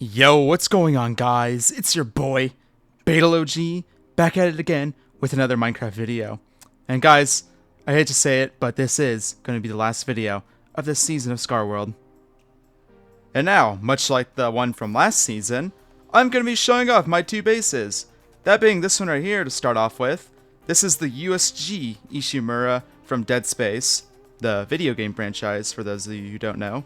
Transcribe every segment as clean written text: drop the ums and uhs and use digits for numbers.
Yo, what's going on, guys? It's your boy, BetelOG, back at it again with another Minecraft video. And guys, I hate to say it, but this is going to be the last video of this season of ScarWorld. And now, much like the one from last season, I'm going to be showing off my two bases. That being this one right here to start off with. This is the USG Ishimura from Dead Space, the video game franchise for those of you who don't know.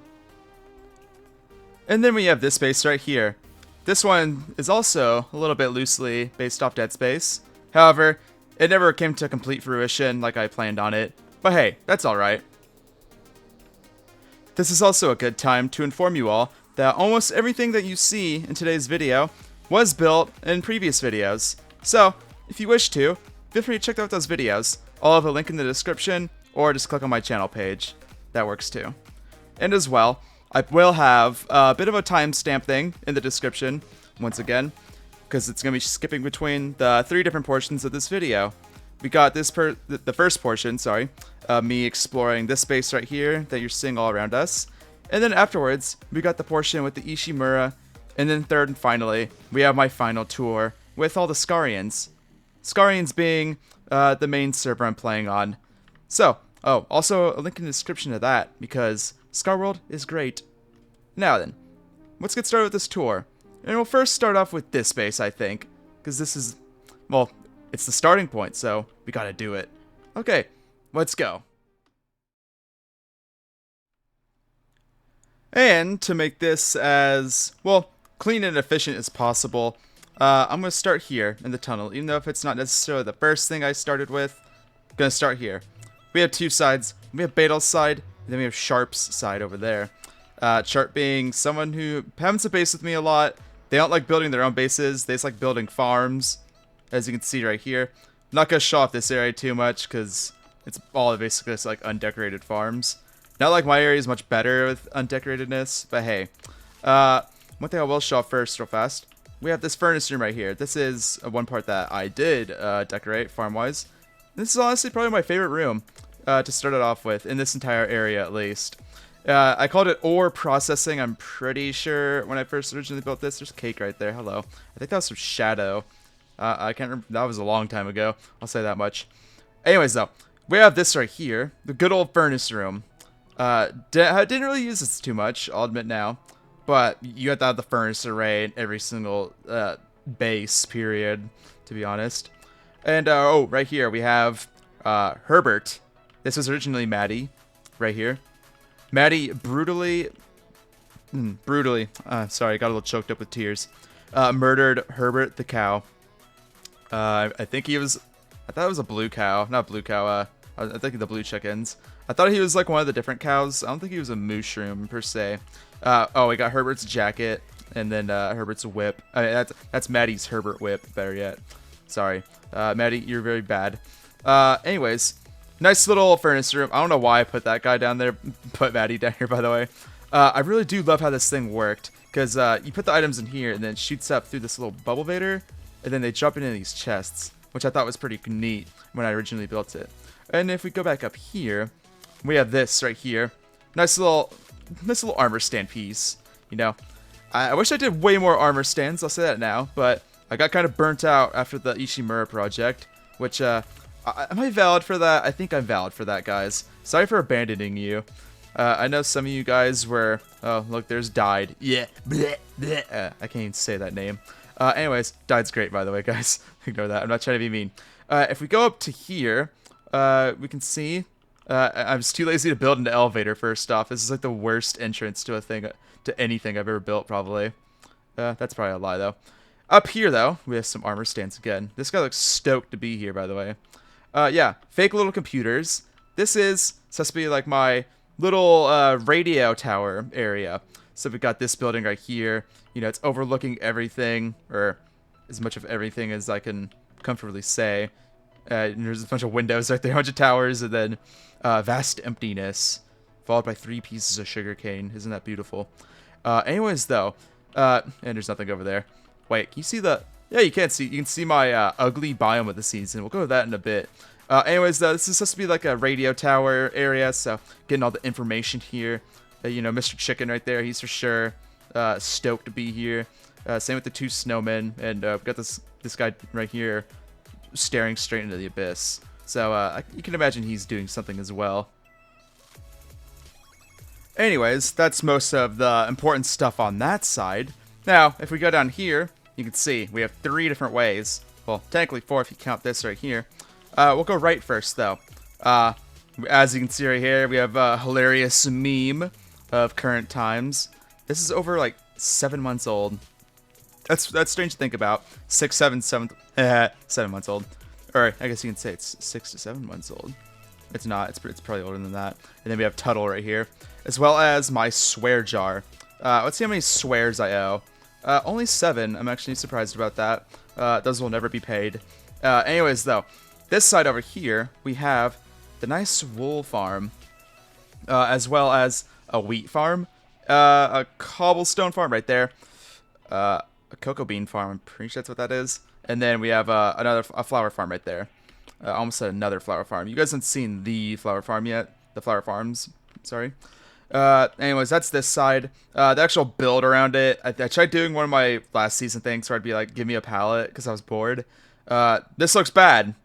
And then we have this base right here. This one is also a little bit loosely based off Dead Space. However, it never came to complete fruition like I planned on it. But hey, that's alright. This is also a good time to inform you all that almost everything that you see in today's video was built in previous videos. So, if you wish to, feel free to check out those videos. I'll have a link in the description, or just click on my channel page. That works too. And as well, I will have a bit of a timestamp thing in the description, once again, because it's going to be skipping between the three different portions of this video. We got the first portion, me exploring this space right here that you're seeing all around us. And then afterwards, we got the portion with the Ishimura. And then third and finally, we have my final tour with all the Scarians. Scarians being the main server I'm playing on. So, also a link in the description to that, because ScarWorld is great. Now then, let's get started with this tour. And we'll first start off with this base, I think. Because this is, well, it's the starting point, so we gotta do it. Okay, let's go. And to make this as, well, clean and efficient as possible, I'm gonna start here in the tunnel. Even though if it's not necessarily the first thing I started with, I'm gonna start here. We have two sides. We have Betel's side, and then we have Sharp's side over there. Sharp being someone who happens to base with me a lot. They don't like building their own bases. They just like building farms, as you can see right here. I'm not going to show off this area too much, because it's all basically just like undecorated farms. Not like my area is much better with undecoratedness, but hey. One thing I will show off first real fast. We have this furnace room right here. This is one part that I did decorate farm-wise. This is honestly probably my favorite room. To start it off with, in this entire area at least. I called it ore processing, I'm pretty sure, when I first originally built this. There's cake right there, hello. I think that was some shadow. I can't remember, that was a long time ago, I'll say that much. Anyways though, we have this right here, the good old furnace room. I didn't really use this too much, I'll admit now. But you have to have the furnace array in every single base, period, to be honest. And right here we have Herbert. This was originally Maddie, right here. Maddie brutally, sorry, I got a little choked up with tears. Murdered Herbert the cow. I think he was, I thought it was a blue cow, not blue cow, I think the blue chickens. I thought he was like one of the different cows. I don't think he was a mushroom per se. We got Herbert's jacket, and then Herbert's whip. I mean, that's Maddie's Herbert whip, better yet. Sorry. Maddie, you're very bad. Anyways. Nice little furnace room. I don't know why I put that guy down there. Put Maddie down here, by the way. I really do love how this thing worked. Because you put the items in here and then it shoots up through this little bubble vader. And then they drop into these chests. Which I thought was pretty neat when I originally built it. And if we go back up here, we have this right here. Nice little armor stand piece. You know, I wish I did way more armor stands. I'll say that now. But I got kind of burnt out after the Ishimura project. Which, am I valid for that? I think I'm valid for that, guys. Sorry for abandoning you. I know some of you guys were... Oh, look, there's Died. Yeah. Bleh, bleh. I can't even say that name. Anyways, Died's great, by the way, guys. Ignore that. I'm not trying to be mean. If we go up to here, we can see... I'm just too lazy to build an elevator, first off. This is like the worst entrance to anything I've ever built, probably. That's probably a lie, though. Up here, though, we have some armor stands again. This guy looks stoked to be here, by the way. Yeah, fake little computers. This is supposed to be like my little radio tower area. So we got this building right here. You know, it's overlooking everything, or as much of everything as I can comfortably say. And there's a bunch of windows right there, a bunch of towers, and then vast emptiness, followed by 3 pieces of sugarcane. Isn't that beautiful? Anyways, though, and there's nothing over there. Wait, can you see the... Yeah, you can see my ugly biome of the season. We'll go with that in a bit. Anyways, though, this is supposed to be like a radio tower area, so getting all the information here. You know, Mr. Chicken right there, he's for sure stoked to be here. Same with the 2 snowmen, and we've got this guy right here staring straight into the abyss. So you can imagine he's doing something as well. Anyways, that's most of the important stuff on that side. Now, if we go down here, you can see we have 3 different ways. Well, technically 4 if you count this right here. We'll go right first, though. As you can see right here, we have a hilarious meme of current times. This is over, like, 7 months old. That's strange to think about. 7 months old. Or, I guess you can say it's 6 to 7 months old. It's not. It's probably older than that. And then we have Tuttle right here. As well as my swear jar. Let's see how many swears I owe. Only 7. I'm actually surprised about that. Those will never be paid. Anyways, though, this side over here, we have the nice wool farm. As well as a wheat farm. A cobblestone farm right there. A cocoa bean farm. I'm pretty sure that's what that is. And then we have a flower farm right there. Almost said another flower farm. You guys haven't seen the flower farm yet. The flower farms. Sorry. Anyways, that's this side. The actual build around it. I tried doing one of my last season things where I'd be like, give me a pallet, because I was bored. This looks bad.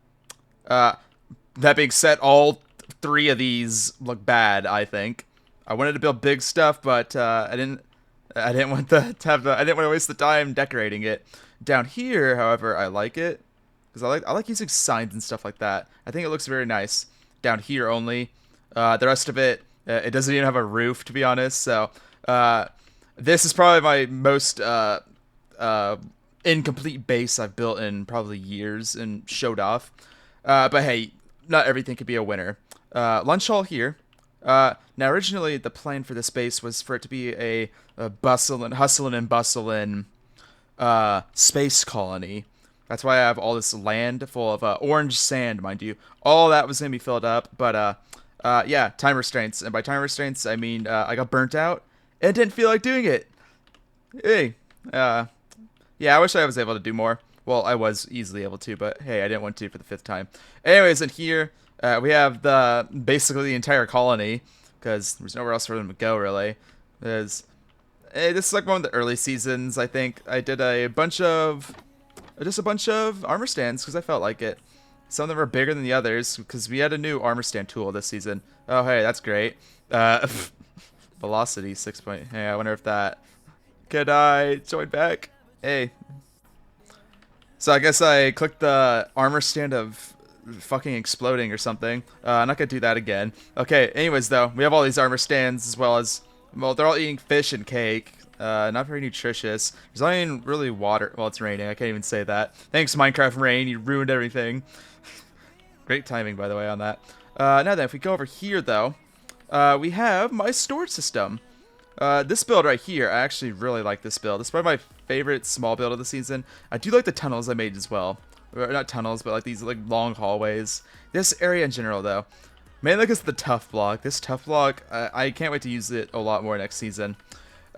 That being said, all 3 of these look bad, I think. I wanted to build big stuff, but I didn't want to waste the time decorating it. Down here, however, I like it. Because I like using signs and stuff like that. I think it looks very nice. Down here only. The rest of it, it doesn't even have a roof, to be honest. So, this is probably my most incomplete base I've built in probably years and showed off. But hey, not everything could be a winner. Lunch hall here. Now, originally, the plan for this base was for it to be a hustling and bustling space colony. That's why I have all this land full of orange sand, mind you. All that was going to be filled up, but yeah, time restraints. And by time restraints, I mean I got burnt out and didn't feel like doing it. Hey, yeah, I wish I was able to do more. Well, I was easily able to, but hey, I didn't want to for the 5th time. Anyways, in here, we have basically the entire colony, because there's nowhere else for them to go, really. This is like one of the early seasons, I think. I did just a bunch of armor stands because I felt like it. Some of them are bigger than the others because we had a new armor stand tool this season. Oh, hey, that's great. Velocity 6 point. Hey, I wonder if that... Could I join back? Hey. So I guess I clicked the armor stand of fucking exploding or something. I'm not gonna do that again. Okay, anyways, though, we have all these armor stands as well as... Well, they're all eating fish and cake. Not very nutritious. There's not even really water. Well, it's raining. I can't even say that. Thanks, Minecraft Rain. You ruined everything. Great timing, by the way, on that. Now then, if we go over here, though, we have my storage system. This build right here, I actually really like this build. This is probably my favorite small build of the season. I do like the tunnels I made as well. Or, not tunnels, but like these like long hallways. This area in general, though. Mainly because of the tough block. This tough block, I can't wait to use it a lot more next season.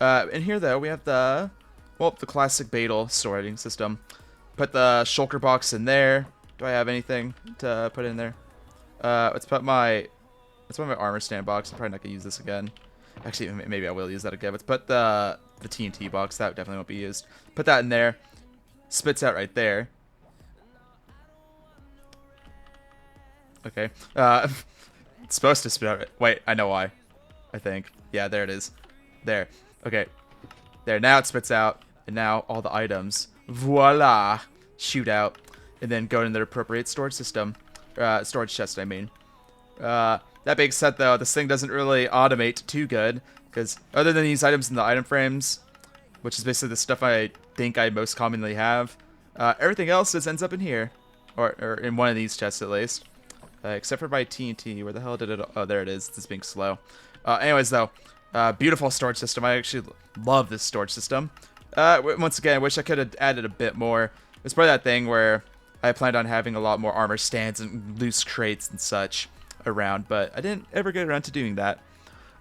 In here, though, we have the classic Badal storing system. Put the shulker box in there. Do I have anything to put in there? Let's put my armor stand box. I'm probably not gonna use this again. Actually, maybe I will use that again. Let's put the TNT box. That definitely won't be used. Put that in there. Spits out right there. Okay. It's supposed to spit out. Wait, I know why. I think. Yeah, there it is. There. Okay. There. Now it spits out. And now all the items. Voila. Shoot out. And then go in their appropriate storage system. Storage chest, I mean. That being said, though, this thing doesn't really automate too good. Because other than these items in the item frames, which is basically the stuff I think I most commonly have, everything else just ends up in here. Or in one of these chests, at least. Except for my TNT. Where the hell did it... Oh, there it is. It's being slow. Anyways, though. Beautiful storage system. I actually love this storage system. Once again, I wish I could have added a bit more. It's probably that thing where I planned on having a lot more armor stands and loose crates and such around, but I didn't ever get around to doing that.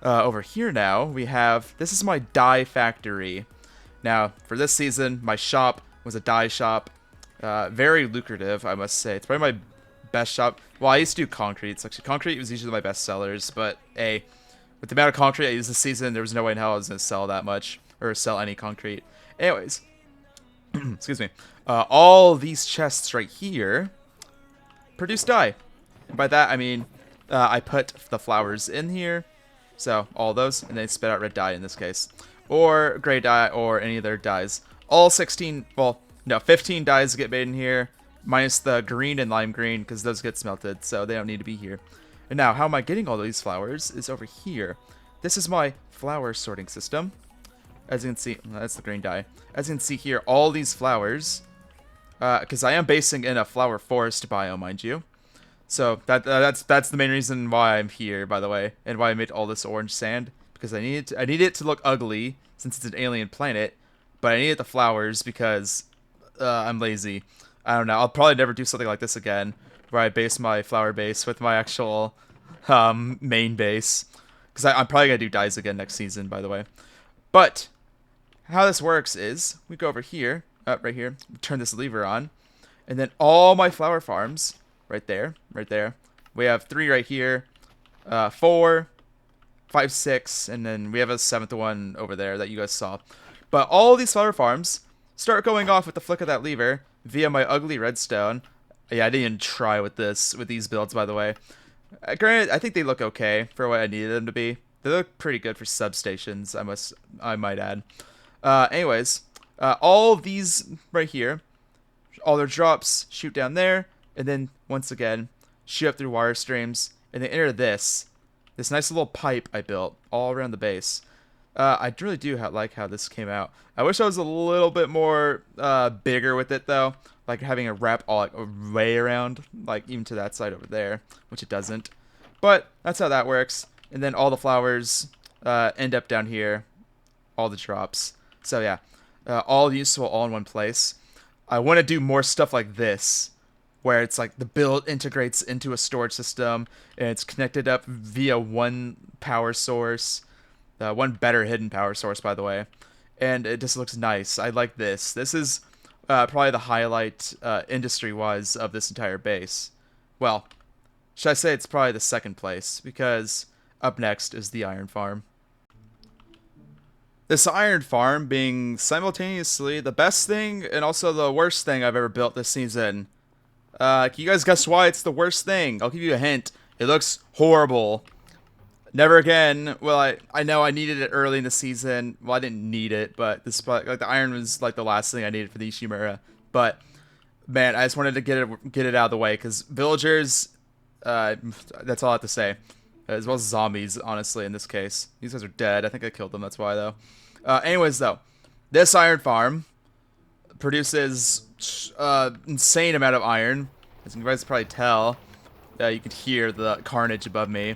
Over here now, we have... This is my dye factory. Now, for this season, my shop was a dye shop. Very lucrative, I must say. It's probably my best shop. Well, I used to do concrete. So actually, concrete was usually my best sellers, but with the amount of concrete I used this season, there was no way in hell I was going to sell that much. or sell any concrete. Anyways, excuse me. All these chests right here produce dye. And by that, I mean I put the flowers in here. So all those, and they spit out red dye in this case. Or gray dye, or any other dyes. All 16, well, no, 15 dyes get made in here. Minus the green and lime green, because those get smelted, so they don't need to be here. And now, how am I getting all these flowers is over here. This is my flower sorting system. As you can see, that's the green dye. As you can see here, all these flowers, because I am basing in a flower forest biome, mind you. So that's the main reason why I'm here, by the way, and why I made all this orange sand, because I need it to look ugly since it's an alien planet, but I needed the flowers because I'm lazy. I don't know. I'll probably never do something like this again, where I base my flower base with my actual main base, because I'm probably gonna do dyes again next season, by the way. But how this works is we go over here, right here, turn this lever on, and then all my flower farms. Right there. We have 3 right here, 4, 5, 6, and then we have a 7th one over there that you guys saw. But all these flower farms start going off with the flick of that lever via my ugly redstone. Yeah, I didn't even try with these builds, by the way. Granted, I think they look okay for what I needed them to be. They look pretty good for substations, I might add. Anyways, all these right here, all their drops shoot down there. And then, once again, shoot up through wire streams, and they enter this nice little pipe I built all around the base. I really do like how this came out. I wish I was a little bit more bigger with it, though. Like having a wrap all way around, like even to that side over there, which it doesn't. But that's how that works. And then all the flowers end up down here, all the drops. So yeah, all useful all in one place. I want to do more stuff like this, where it's like the build integrates into a storage system and it's connected up via one power source, one better hidden power source, by the way, and it just looks nice. I like this. This is probably the highlight industry-wise of this entire base. Well, should I say it's probably the second place, because up next is the iron farm. This iron farm being simultaneously the best thing and also the worst thing I've ever built this season. Can you guys guess why it's the worst thing? I'll give you a hint. It looks horrible. Never again. Well, I know I needed it early in the season. Well, I didn't need it, but this like the iron was like the last thing I needed for the Ishimura. But man, I just wanted to get it out of the way, because villagers. That's all I have to say. As well as zombies, honestly, in this case. These guys are dead. I think I killed them. That's why, though. Anyways, though, this iron farm produces insane amount of iron. As you guys probably tell, you can hear the carnage above me.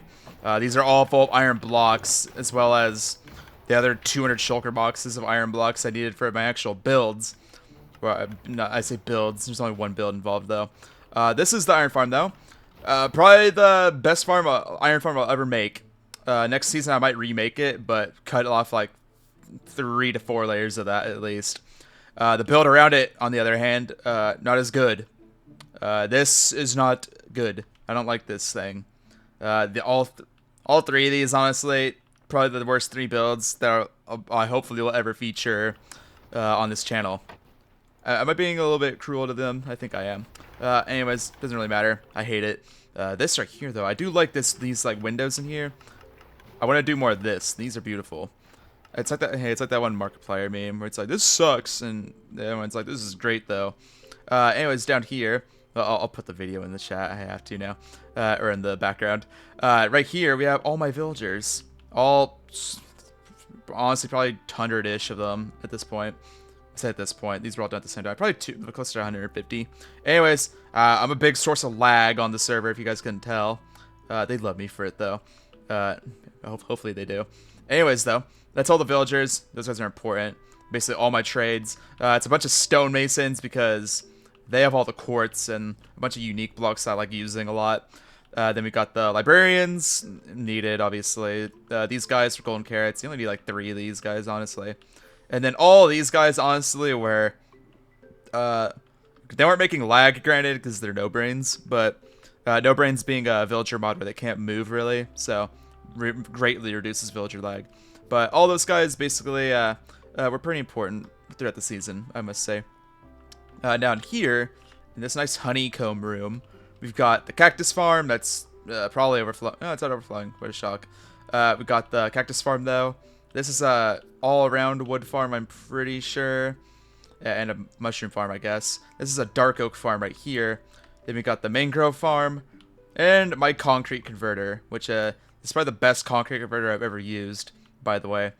These are all full of iron blocks, as well as the other 200 shulker boxes of iron blocks I needed for my actual builds. Well, I say builds. There's only one build involved, though. This is the iron farm, though. Probably the best iron farm I'll ever make. Next season I might remake it, but cut off like 3 to 4 layers of that at least. The build around it, on the other hand, not as good. This is not good. I don't like this thing. All 3 of these, honestly, probably the worst 3 builds that I hopefully will ever feature on this channel. Am I being a little bit cruel to them? I think I am. Anyways, doesn't really matter. I hate it. This right here, though, I do like these like windows in here. I want to do more of this. These are beautiful. It's like that. Hey, it's like that one Markiplier meme where it's like, this sucks, and everyone's like, this is great though. Anyways, down here, I'll put the video in the chat. I have to now, or in the background. Right here, we have all my villagers. All, honestly, probably 100-ish of them at this point. I say at this point, these were all done at the same time. Probably close to 150. Anyways, I'm a big source of lag on the server, if you guys couldn't tell. They love me for it though. Hopefully they do. Anyways, though, that's all the villagers. Those guys are important. Basically, all my trades. It's a bunch of stonemasons because they have all the quartz and a bunch of unique blocks I like using a lot. Then we got the librarians, needed, obviously. These guys for golden carrots. You only need like 3 of these guys, honestly. And then all these guys, honestly, were... they weren't making lag, granted, because they're no-brains, but no-brains being a villager mod where they can't move, really, so greatly reduces villager lag. But all those guys basically were pretty important throughout the season, I must say. Down here, in this nice honeycomb room, we've got the cactus farm that's probably overflowing. No, it's not overflowing. What a shock. We got the cactus farm, though. This is a all-around wood farm, I'm pretty sure. And a mushroom farm, I guess. This is a dark oak farm right here. Then we got the mangrove farm. And my concrete converter, which is probably the best concrete converter I've ever used, by the way.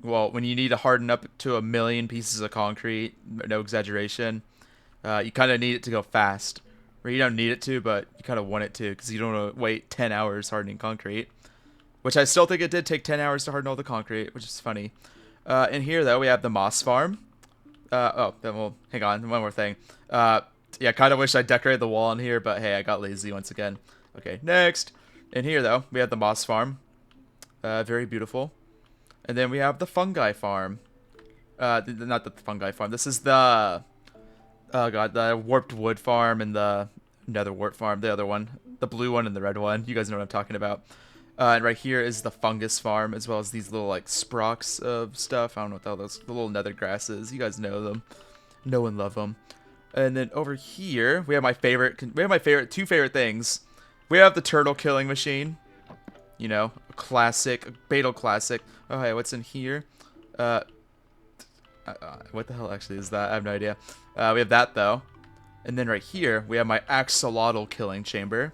Well, when you need to harden up to 1,000,000 pieces of concrete, no exaggeration, you kind of need it to go fast. Or you don't need it to, but you kind of want it to, because you don't want to wait 10 hours hardening concrete. Which I still think it did take 10 hours to harden all the concrete, which is funny. In here, though, we have the moss farm. Hang on, one more thing. Yeah, kind of wish I decorated the wall in here, but hey, I got lazy once again. Okay, next. In here, though, we have the moss farm. Very beautiful. And then we have the fungi farm. Not the fungi farm. This is the... Oh god, the warped wood farm and the nether wart farm. The other one. The blue one and the red one. You guys know what I'm talking about. And right here is the fungus farm, as well as these little, like, sprocks of stuff. I don't know what the hell those the little nether grasses. You guys know them. Know and love them. And then over here, we have my two favorite things. We have the turtle killing machine. You know, a classic, a Beetle classic. Oh, hey, what's in here? What the hell actually is that? I have no idea. We have that, though. And then right here, we have my axolotl killing chamber.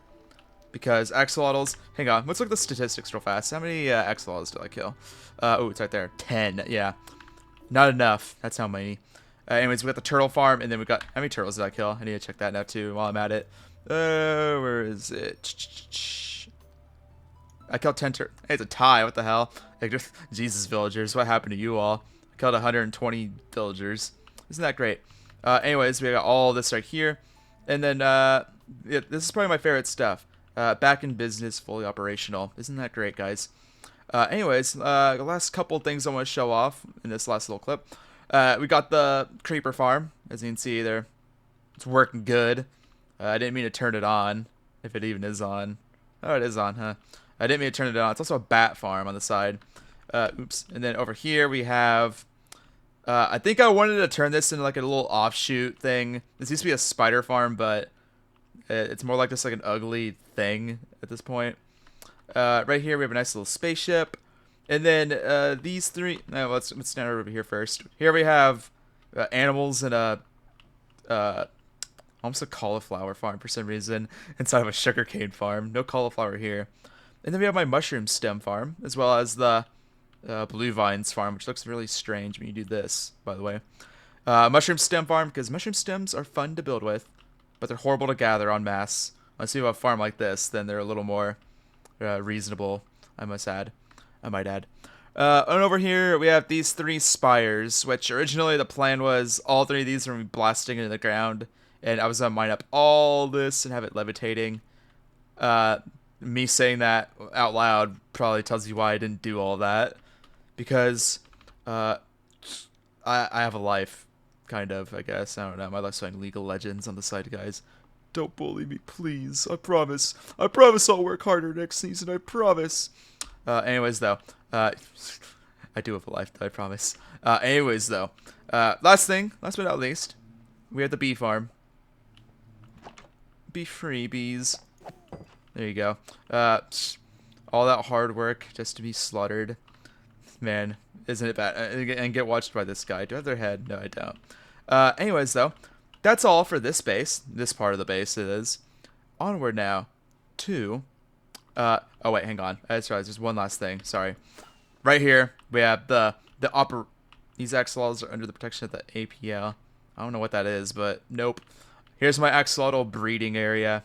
Because axolotls... Hang on, let's look at the statistics real fast. How many axolotls did I kill? Oh, it's right there. 10, yeah. Not enough. That's how many. Anyways, we got the turtle farm, and then we got... How many turtles did I kill? I need to check that now, too, while I'm at it. Where is it? I killed 10 turtles. Hey, it's a tie. What the hell? Like, just, Jesus, villagers. What happened to you all? I killed 120 villagers. Isn't that great? Anyways, we got all this right here. And then, yeah, this is probably my favorite stuff. Back in business, fully operational. Isn't that great, guys? Anyways, the last couple things I want to show off in this last little clip. We got the creeper farm. As you can see there, it's working good. I didn't mean to turn it on, if it even is on. Oh, it is on, huh? I didn't mean to turn it on. It's also a bat farm on the side. Oops. And then over here we have... I think I wanted to turn this into like a little offshoot thing. This used to be a spider farm, but it's more like just like an ugly thing at this point. Right here we have a nice little spaceship. And then these three... No, let's stand over here first. Here we have animals in a... almost a cauliflower farm for some reason inside of a sugarcane farm. No cauliflower here. And then we have my mushroom stem farm, as well as the blue vines farm, which looks really strange when you do this, by the way. Mushroom stem farm, because mushroom stems are fun to build with, but they're horrible to gather en masse. Unless you have a farm like this, then they're a little more reasonable, I might add. And over here, we have these 3 spires, which originally the plan was all 3 of these were blasting into the ground, and I was going to mine up all this and have it levitating. Me saying that out loud probably tells you why I didn't do all that. Because I have a life, kind of, I guess. I don't know. My life's playing League of Legends on the side, guys. Don't bully me, please. I promise. I promise I'll work harder next season. I promise. Anyways, though. I do have a life, though, I promise. Anyways, though. Last but not least, we have the bee farm. Be free, bees. There you go. All that hard work just to be slaughtered. Man, isn't it bad? And get watched by this guy. Do I have their head? No, I don't. Anyways, though, that's all for this base. This part of the base it is. Onward now to... oh, wait, hang on. I just realized there's one last thing. Sorry. Right here, we have these axolotls are under the protection of the APL. I don't know what that is, but nope. Here's my axolotl breeding area.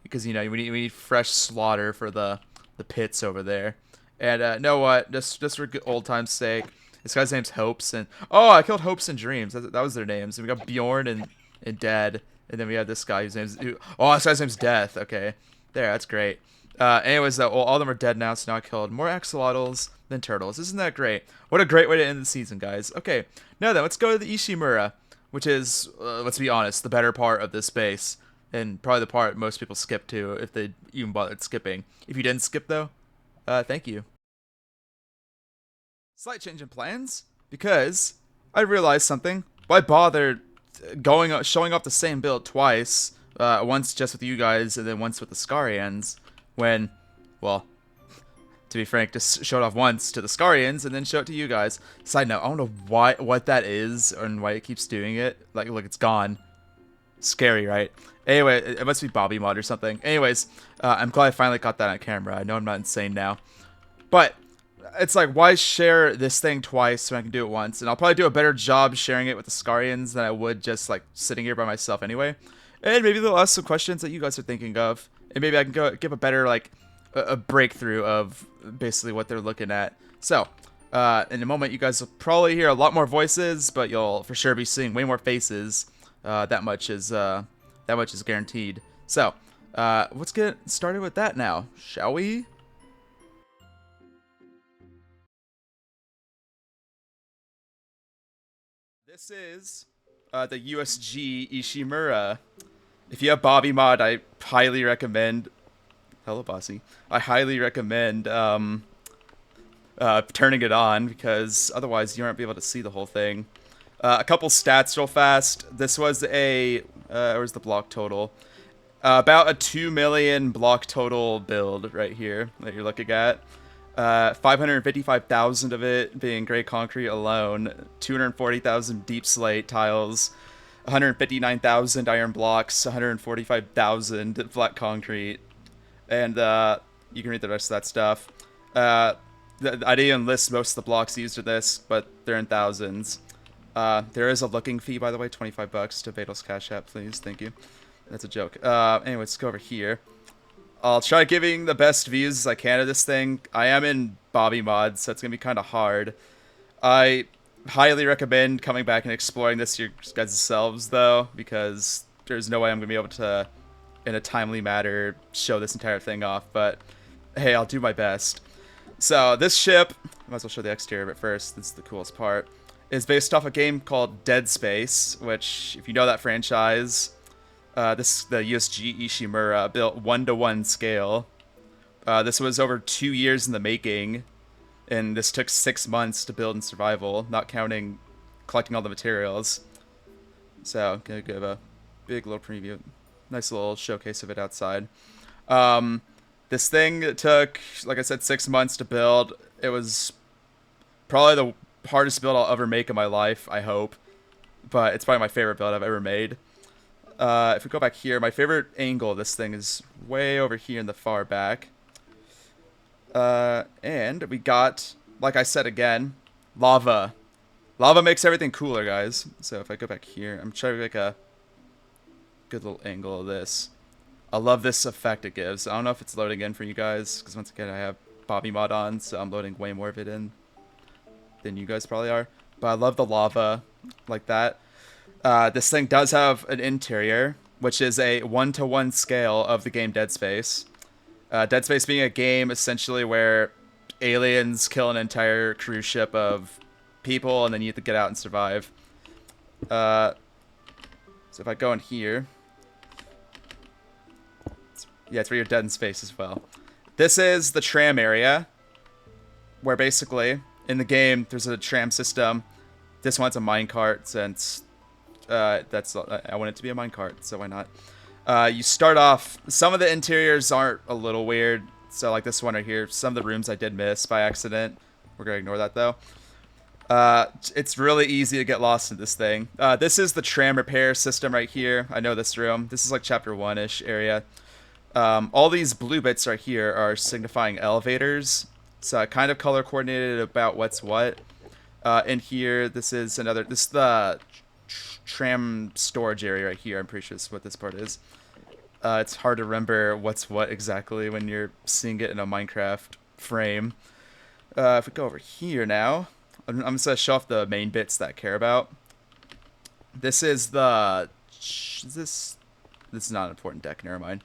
Because, you know, we need fresh slaughter for the pits over there. And, know what? Just for old time's sake, this guy's name's Hopes. And oh, I killed Hopes and Dreams. That was their names. And we got Bjorn and Dead. And then we have this guy whose name's... Oh, this guy's name's Death. Okay. There, that's great. Anyways, though, all of them are dead now, so now I killed more axolotls than turtles. Isn't that great? What a great way to end the season, guys. Okay, now then, let's go to the Ishimura, which is, let's be honest, the better part of this base. And probably the part most people skip to, if they even bothered skipping. If you didn't skip, though, thank you. Slight change in plans. because I realized something. Why bother showing off the same build twice? Once just with you guys, and then once with the Scarians, when, well, to be frank, just show it off once to the Scarians and then show it to you guys. Side note, I don't know what that is and why it keeps doing it. Like, look, it's gone. Scary, right? Anyway, it must be Bobby Mod or something. Anyways, I'm glad I finally got that on camera. I know I'm not insane now. But it's like, why share this thing twice when I can do it once? And I'll probably do a better job sharing it with the Scarians than I would just like sitting here by myself anyway. And maybe they'll ask some questions that you guys are thinking of. And maybe I can go give a better, like, a breakthrough of basically what they're looking at. So, in a moment, you guys will probably hear a lot more voices, but you'll for sure be seeing way more faces. That much is guaranteed. So, let's get started with that now, shall we? This is the USG Ishimura. If you have Bobby Mod, I highly recommend. Hello, Bossy. I highly recommend turning it on because otherwise you aren't be able to see the whole thing. A couple stats real fast. This was a where's the block total? About a 2 million block total build right here that you're looking at. 555,000 of it being gray concrete alone, 240,000 deep slate tiles, 159,000 iron blocks, 145,000 flat concrete, and you can read the rest of that stuff. I didn't even list most of the blocks used in this, but they're in thousands. There is a looking fee, by the way, 25 bucks to Beetle's Cash App, please. Thank you. That's a joke. Anyway, let's go over here. I'll try giving the best views as I can of this thing. I am in Bobby Mod, so it's going to be kind of hard. I highly recommend coming back and exploring this your guys' selves, though, because there's no way I'm going to be able to, in a timely manner, show this entire thing off. But, hey, I'll do my best. So, this ship, I might as well show the exterior of it first. This is the coolest part. Is based off a game called Dead Space, which, if you know that franchise... the USG Ishimura built 1-to-1 scale. This was over 2 years in the making, and this took 6 months to build in survival, not counting collecting all the materials. So, I'm gonna give a big little preview, nice little showcase of it outside. This thing took, like I said, 6 months to build. It was probably the hardest build I'll ever make in my life, I hope, but it's probably my favorite build I've ever made. If we go back here, my favorite angle of this thing is way over here in the far back. And we got, like I said again, lava. Lava makes everything cooler, guys. So if I go back here, I'm trying to make a good little angle of this. I love this effect it gives. I don't know if it's loading in for you guys, because once again, I have Bobby Mod on, so I'm loading way more of it in than you guys probably are. But I love the lava like that. This thing does have an interior, which is a 1-to-1 scale of the game Dead Space. Dead Space being a game essentially where aliens kill an entire cruise ship of people, and then you have to get out and survive. So if I go in here, yeah, it's where you're dead in space as well. This is the tram area, where basically in the game there's a tram system. This one's a minecart since. I want it to be a minecart, so why not? You start off, some of the interiors aren't a little weird, so like this one right here, some of the rooms I did miss by accident. We're gonna ignore that though. It's really easy to get lost in this thing. This is the tram repair system right here. I know this room. This is like chapter 1-ish area. All these blue bits right here are signifying elevators, so I kind of color coordinated about what's what. In here, this is the tram storage area right here. I'm pretty sure this is what this part is. It's hard to remember what's what exactly when you're seeing it in a Minecraft frame. If we go over here now, I'm just gonna show off the main bits that I care about. This is the this is not an important deck. Never mind.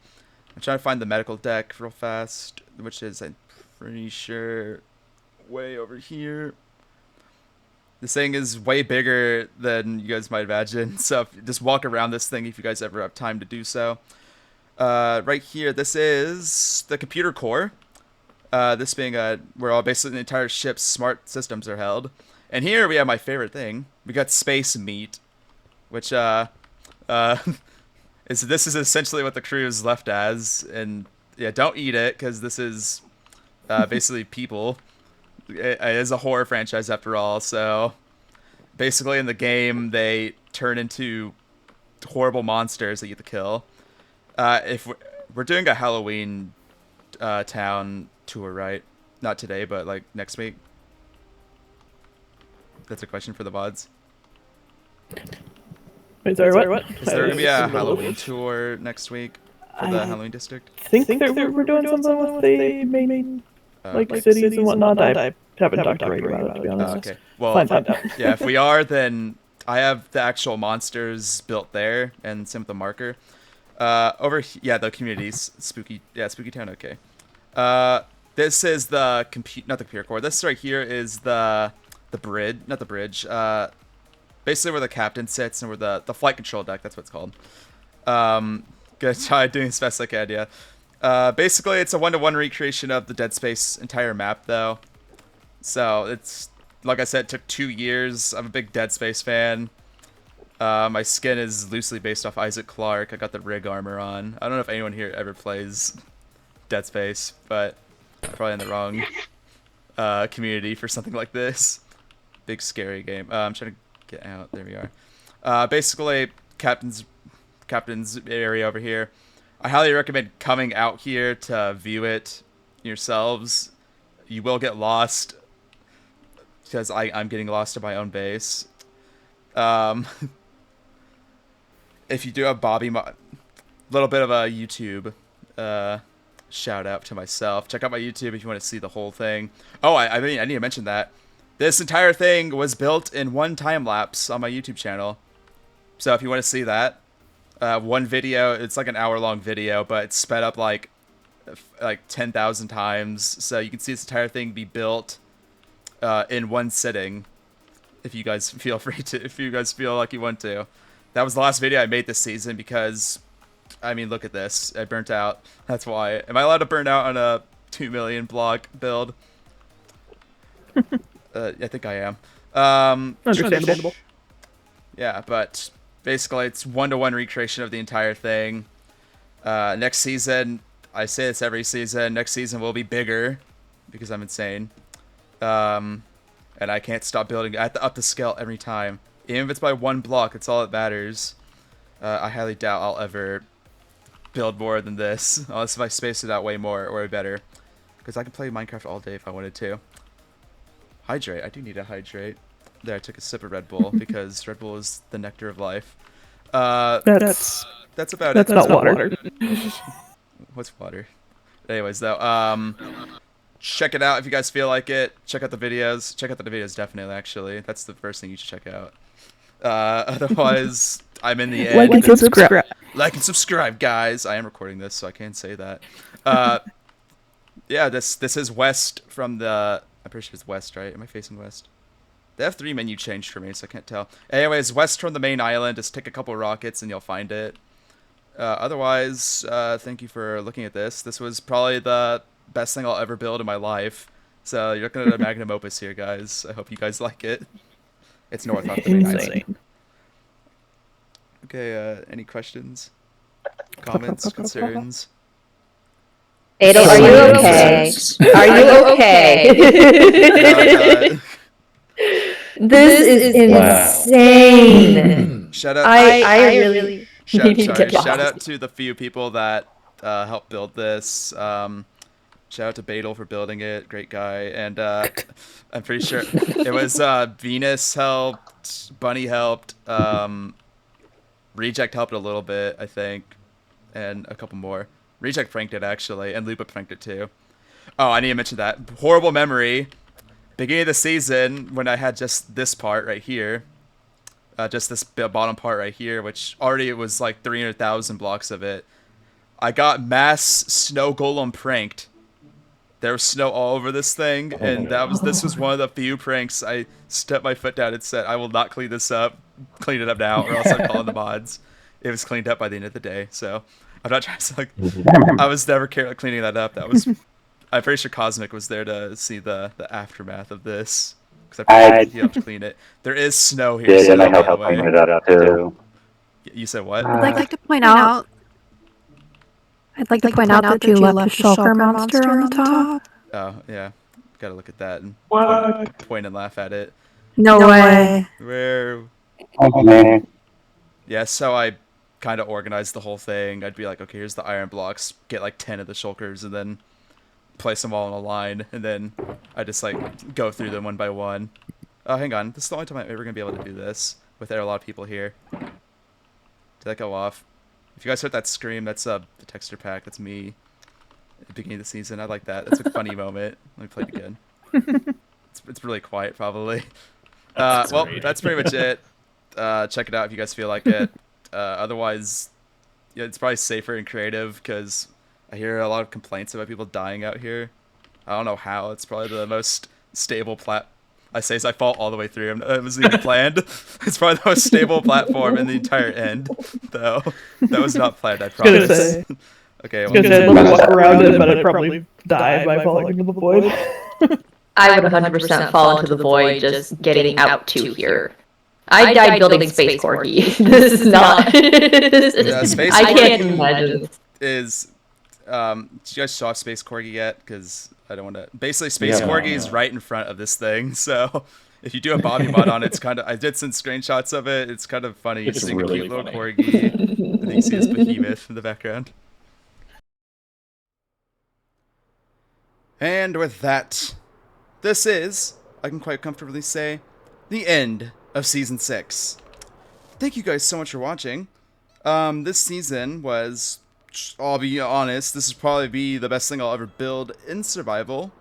I'm trying to find the medical deck real fast, which is, I'm pretty sure, way over here. This thing is way bigger than you guys might imagine, so just walk around this thing if you guys ever have time to do so. Right here, this is the computer core. This being where all basically the entire ship's smart systems are held. And here we have my favorite thing. We got space meat, which uh, this is essentially what the crew is left as. And yeah, don't eat it because this is basically people. It is a horror franchise after all, so basically in the game they turn into horrible monsters that you have to kill. If we're doing a Halloween town tour, right? Not today, but like next week. That's a question for the VODs. Wait, sorry, what? Is there gonna be a Halloween tour next week for the Halloween district? I think we're doing something with the main like cities and whatnot. I haven't talked to Ray about it, to be honest. Okay. Well, Find out. yeah, if we are, then I have the actual monsters built there, and same with the marker. The communities, spooky town. Okay. This is the not the computer core. This right here is the bridge, not the bridge. Basically where the captain sits and where the flight control deck. That's what it's called. Gonna try doing as best I can. Yeah. Basically, it's a 1-to-1 recreation of the Dead Space entire map, though. So it's like I said, it took 2 years. I'm a big Dead Space fan. My skin is loosely based off Isaac Clarke. I got the rig armor on. I don't know if anyone here ever plays Dead Space, but I'm probably in the wrong community for something like this. Big scary game. I'm trying to get out. There we are. Basically, captain's area over here. I highly recommend coming out here to view it yourselves. You will get lost because I'm getting lost in my own base. If you do have Bobby, little bit of a YouTube shout out to myself. Check out my YouTube if you want to see the whole thing. Oh, I need to mention that this entire thing was built in one time lapse on my YouTube channel. So if you want to see that, one video, it's like an hour-long video, but it's sped up like 10,000 times. So you can see this entire thing be built in one sitting. If you guys feel free to, if you guys feel like you want to. That was the last video I made this season because, I mean, look at this. I burnt out. That's why. Am I allowed to burn out on a 2 million block build? I think I am. Understandable. Yeah, but basically it's 1-to-1 recreation of the entire thing. Next season, I say this every season, next season will be bigger because I'm insane. And I can't stop building. I have to up the scale every time. Even if it's by 1 block, it's all that matters. I highly doubt I'll ever build more than this, unless if I space it out way more or way better. Because I can play Minecraft all day if I wanted to. Hydrate. I do need to hydrate. There, I took a sip of Red Bull because Red Bull is the nectar of life. That's about it. That's not water. What's water? Anyways, though, check it out if you guys feel like it. Check out the videos. Check out the videos, definitely, actually. That's the first thing you should check out. Otherwise, I'm in the end. Like and subscribe. Like and subscribe, guys. I am recording this, so I can't say that. Yeah, this is west from the... I'm pretty sure it's west, right? Am I facing west? They have 3 menu changed for me, so I can't tell. Anyways, west from the main island. Just take a couple rockets and you'll find it. Otherwise, thank you for looking at this. This was probably the best thing I'll ever build in my life. So you're looking at a magnum opus here, guys. I hope you guys like it. It's north off the main island. Okay, any questions? Comments? Concerns? Adel, are you okay? Are you okay? This is insane. Shout out! I really shout out to the few people that helped build this. Shout out to Badel for building it. Great guy. And I'm pretty sure it was Venus helped, Bunny helped, Reject helped a little bit, I think, and a couple more. Reject pranked it, actually, and Lupa pranked it, too. Oh, I need to mention that. Horrible memory. Beginning of the season, when I had just this part right here, just this bottom part right here, which already it was like 300,000 blocks of it, I got mass snow golem pranked. There was snow all over this thing, and this was one of the few pranks I stepped my foot down and said, I will not clean this up. Clean it up now, or else I'm calling the mods. It was cleaned up by the end of the day, so I'm not trying to like. I was never cleaning that up. That was. I'm pretty sure Cosmic was there to see the aftermath of this. because I figured you have to clean it. There is snow here, Yeah, so and I by the help way. clean it up too. You said what? I'd like to point out. I'd like to point out that you left a shulker monster on the top. Oh yeah, gotta look at that and What? point and laugh at it. No way. Where? Oh, man. Yeah, so I kind of organized the whole thing. I'd be like, okay, here's the iron blocks. Get like 10 of the shulkers and then place them all in a line, and then I just like go through them one by one. Oh, hang on. This is the only time I'm ever gonna be able to do this with there are a lot of people here. Did that go off? If you guys heard that scream, that's the texture pack. That's me at the beginning of the season. I like that. That's a funny moment. Let me play it again. It's really quiet, probably. Well, that's pretty much it. Check it out if you guys feel like it. Otherwise, yeah, it's probably safer and creative because I hear a lot of complaints about people dying out here. I don't know how. It's probably the most stable I say as I fall all the way through. It wasn't even planned. It's probably the most stable platform in the entire end, though. That was not planned, I promise. say. Okay, I was gonna say, I'd love to walk around it, but I'd probably die by falling into the void. I would 100% fall into the void just getting out to here. I died building Space Corgi. This is not. Space I can't Corgi imagine. is did you guys saw Space Corgi yet? Because I don't want to. Basically, Space Yeah. Corgi is right in front of this thing. So if you do a Bobby mod on it, it's kind of. I did some screenshots of it. It's kind of funny. It's Just seeing really a cute little funny. corgi. I think you see his behemoth in the background. And with that, this is, I can quite comfortably say, the end of Season 6. Thank you guys so much for watching. This season was, I'll be honest, this will probably be the best thing I'll ever build in survival.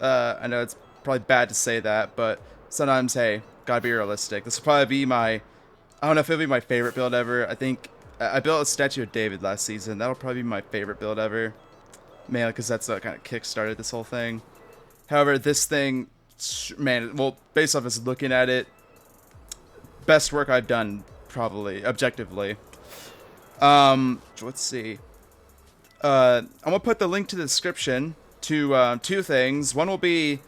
I know it's probably bad to say that, but sometimes, hey, gotta be realistic. This will probably be I don't know if it'll be my favorite build ever. I think, I built a statue of David last season. That'll probably be my favorite build ever. Mainly because that's what kind of kick-started this whole thing. However, this thing, man, well, based off us looking at it, best work I've done, probably, objectively. Let's see. I'm gonna put the link to the description to two things. One will be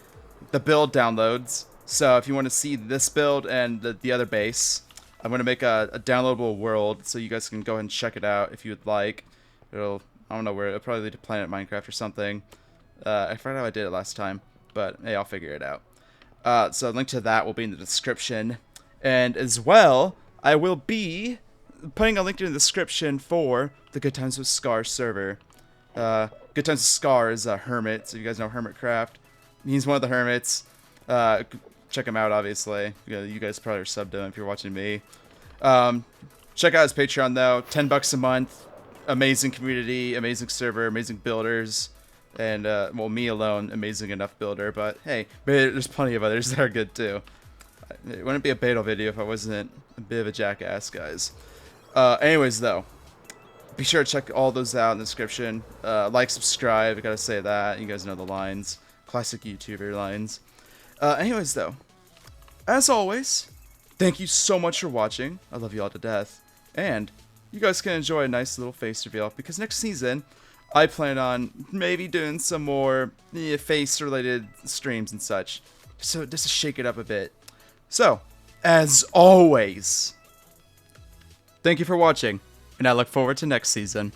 the build downloads. So if you want to see this build and the other base, I'm gonna make a downloadable world so you guys can go ahead and check it out if you would like. I don't know where. It'll probably lead to Planet Minecraft or something. I forgot how I did it last time, but hey, I'll figure it out. So a link to that will be in the description. And as well, I will be putting a link in the description for the Good Times with Scar server. Good Times with Scar is a hermit, so you guys know Hermitcraft. He's one of the hermits. Check him out, obviously. You guys probably are subbed to him if you're watching me. Check out his Patreon, though. $10 a month. Amazing community, amazing server, amazing builders, and, well, me alone, amazing enough builder, but hey, there's plenty of others that are good, too. It wouldn't be a Beto video if I wasn't a bit of a jackass, guys. Anyways, though, be sure to check all those out in the description. Like, subscribe, I gotta say that. You guys know the lines. Classic YouTuber lines. Anyways, though, as always, thank you so much for watching. I love you all to death. And you guys can enjoy a nice little face reveal, because next season, I plan on maybe doing some more face-related streams and such. So, just to shake it up a bit. So, as always, thank you for watching, and I look forward to next season.